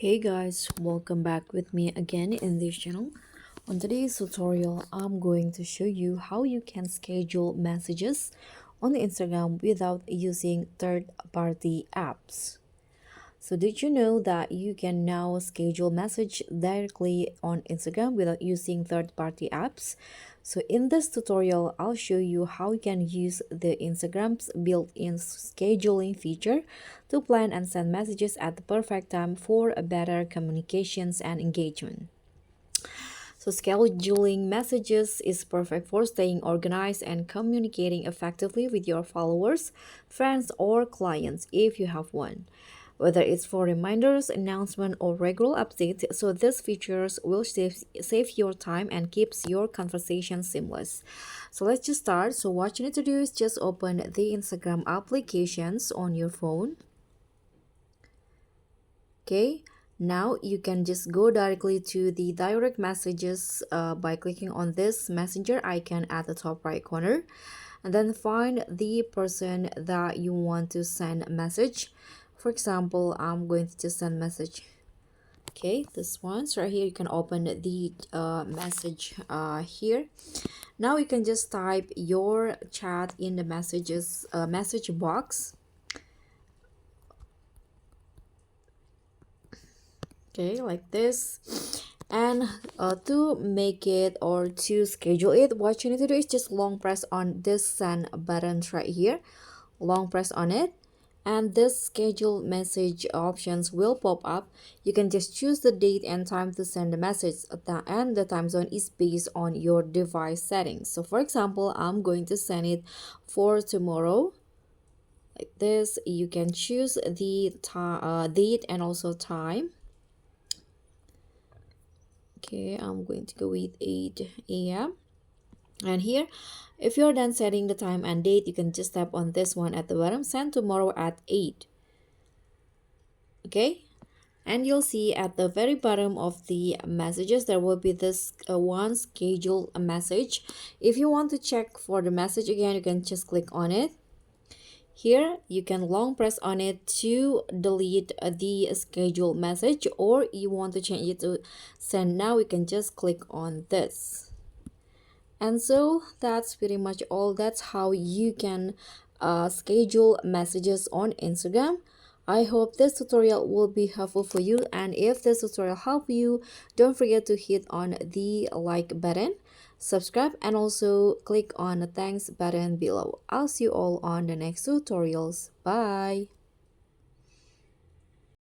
Hey guys, welcome back with me again in this channel. On today's tutorial, I'm going to show you how you can schedule messages on Instagram without using third-party apps. So did you know that you can now schedule message directly on Instagram without using third-party apps? So in this tutorial, I'll show you how you can use the Instagram's built-in scheduling feature to plan and send messages at the perfect time for a better communications and engagement. So scheduling messages is perfect for staying organized and communicating effectively with your followers, friends, or clients if you have one. Whether it's for reminders, announcement, or regular updates, so these features will save your time and keeps your conversation seamless. So let's just start. So what you need to do is just open the Instagram applications on your phone. Okay, now you can just go directly to the direct messages by clicking on this messenger icon at the top right corner, and then find the person that you want to send a message. For example, I'm going to just send message. Okay, this one. So right here you can open the message here. Now you can just type your chat in the messages message box. Okay, like this. And to make it or to schedule it, what you need to do is just long press on this send button right here. Long press on it, and this schedule message options will pop up. You can just choose the date and time to send the message, and the time zone is based on your device settings. So for example, I'm going to send it for tomorrow. Like this, you can choose the date and also time. Okay, I'm going to go with 8 a.m. And here, if you're done setting the time and date, you can just tap on this one at the bottom, send tomorrow at 8. Okay, and you'll see at the very bottom of the messages there will be this one schedule a message. If you want to check for the message again, you can just click on it. Here you can long press on it to delete the schedule message, or you want to change it to send now, you can just click on this. And so that's pretty much all. That's how you can schedule messages on Instagram. I hope this tutorial will be helpful for you, and if this tutorial helped you, don't forget to hit on the like button, subscribe, and also click on the thanks button below. I'll see you all on the next tutorials. Bye.